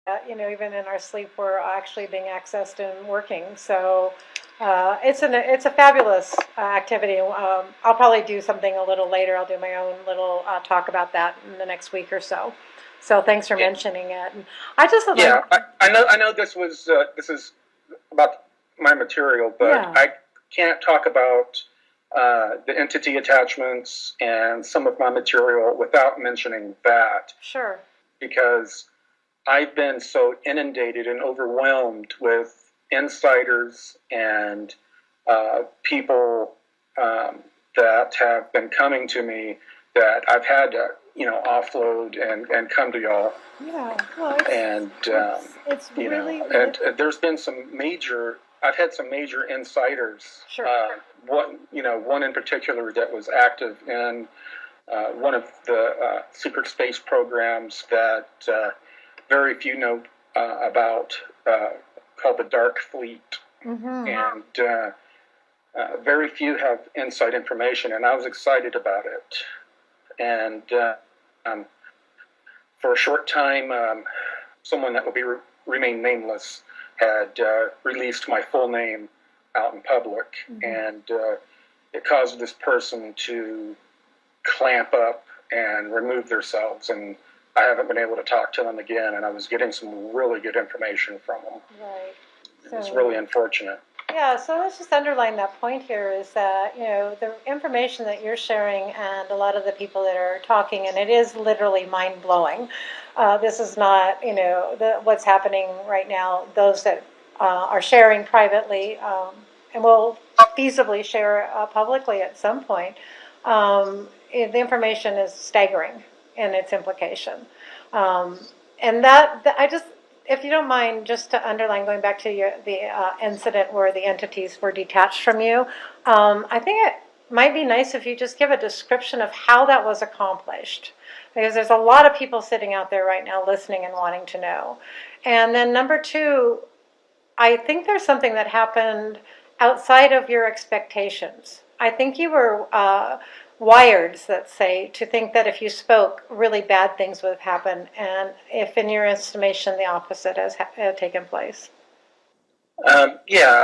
even in our sleep, we're actually being accessed and working. So it's a fabulous activity. I'll probably do something a little later. I'll do my own little talk about that in the next week or so. So thanks for Yeah, mentioning it. And I just would like, yeah. I know this is about my material, but yeah, I can't talk about the entity attachments and some of my material without mentioning that sure. because I've been so inundated and overwhelmed with insiders and people that have been coming to me that I've had to, offload and come to y'all. Yeah, well, And, it's really, and there's been I've had some major insiders. sure. One in particular that was active in one of the secret space programs that very few know about, called the Dark Fleet, Mm-hmm. and very few have inside information, and I was excited about it. And um, for a short time, someone that will remain nameless had released my full name out in public, Mm-hmm. and it caused this person to clamp up and remove themselves, and I haven't been able to talk to them again, and I was getting some really good information from them. Right. It's So, really unfortunate. yeah, so let's just underline that point here is that, the information that you're sharing and a lot of the people that are talking, and it is literally mind blowing. This is not, what's happening right now. Those that are sharing privately and will feasibly share publicly at some point, the information is staggering in its implication. Um, and I just, if you don't mind, just to underline, going back to the incident where the entities were detached from you, I think it might be nice if you just give a description of how that was accomplished. Because there's a lot of people sitting out there right now listening and wanting to know. And then number two, I think there's something that happened outside of your expectations. I think you were wired, let's say, to think that if you spoke, really bad things would have happened, and if, in your estimation, the opposite has taken place. Yeah,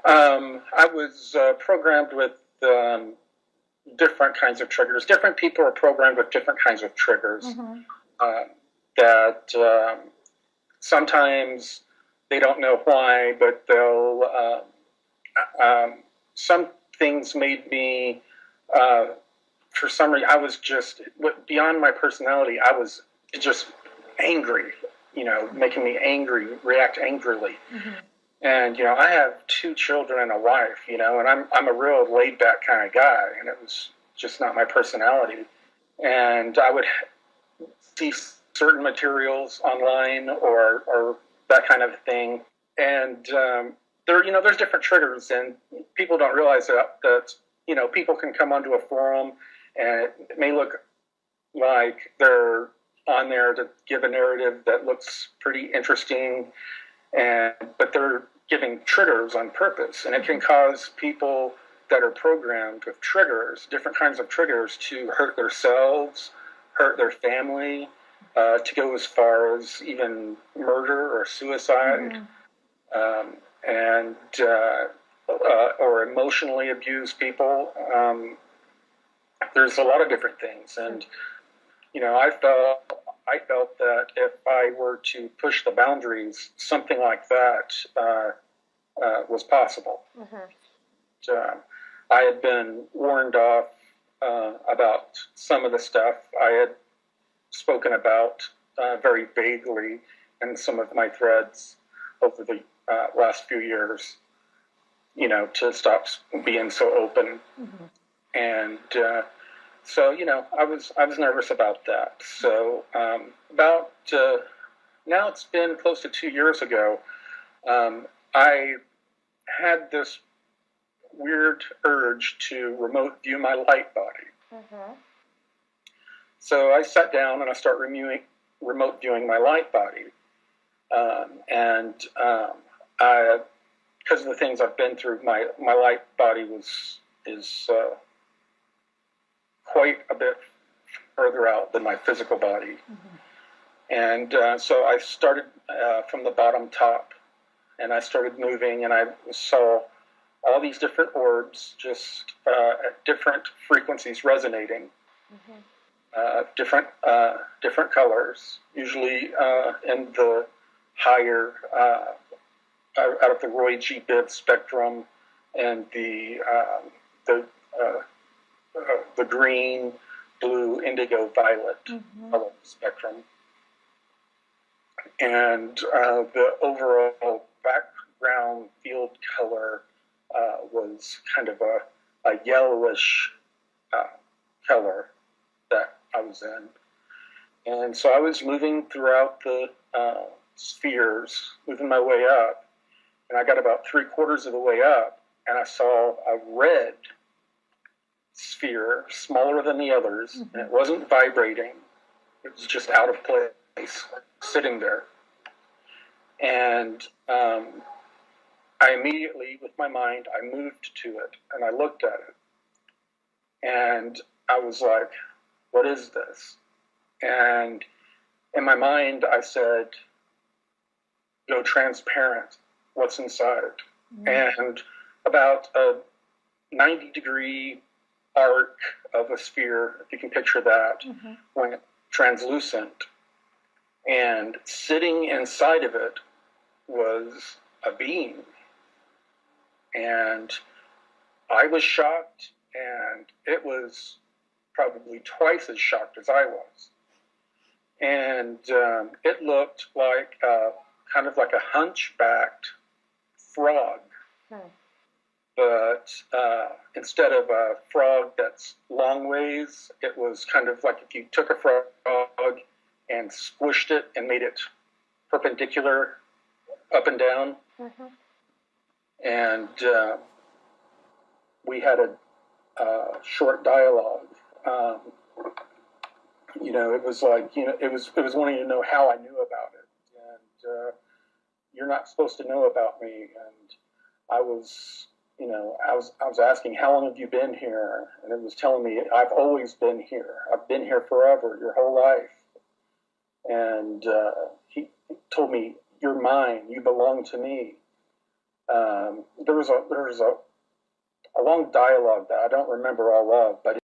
I was programmed with different kinds of triggers. Different people are programmed with different kinds of triggers. Mm-hmm. Uh, that sometimes they don't know why, but they'll. Some things made me, for some reason, I was just beyond my personality. I was just angry, making me angry, react angrily. Mm-hmm. And I have two children and a wife, and I'm a real laid back kind of guy, and it was just not my personality. And I would see certain materials online or that kind of thing, and there's different triggers, and people don't realize that people can come onto a forum, and it may look like they're on there to give a narrative that looks pretty interesting, but they're giving triggers on purpose, and it can cause people that are programmed with triggers, different kinds of triggers, to hurt themselves, hurt their family, to go as far as even murder or suicide, and or emotionally abuse people. There's a lot of different things, and I felt that if I were to push the boundaries, something like that was possible. Mm-hmm. I had been warned off about some of the stuff I had spoken about very vaguely in some of my threads over the last few years, to stop being so open. Mm-hmm. And so, I was nervous about that. So about now it's been close to 2 years ago. I had this weird urge to remote view my light body. Mm-hmm. So I sat down and I started remote viewing my light body, and because of the things I've been through, my light body is quite a bit further out than my physical body. Mm-hmm. And so I started from the bottom top, and I started moving, and I saw all these different orbs just at different frequencies resonating, different colors, usually in the higher out of the Roy G. Biv spectrum, and the green, blue, indigo, violet color spectrum. And the overall background field color was kind of a yellowish color that I was in. And so I was moving throughout the spheres, moving my way up, and I got about 3/4 of the way up, and I saw a red sphere, smaller than the others, and it wasn't vibrating. It was just out of place, sitting there. And I immediately, with my mind, I moved to it, and I looked at it. And I was like, what is this? And in my mind, I said, go transparent, what's inside? And about a 90-degree arc of a sphere, if you can picture that, went translucent. And sitting inside of it was a being. And I was shocked, and it was probably twice as shocked as I was. And it looked like kind of like a hunchbacked frog. But instead of a frog that's long ways, it was kind of like if you took a frog and squished it and made it perpendicular up and down. And we had a short dialogue. It was like, it was wanting to know how I knew about it. And you're not supposed to know about me. And I was asking, how long have you been here? And it was telling me, I've always been here. I've been here forever, your whole life. And he told me, you're mine. You belong to me. There was a long dialogue that I don't remember all of, but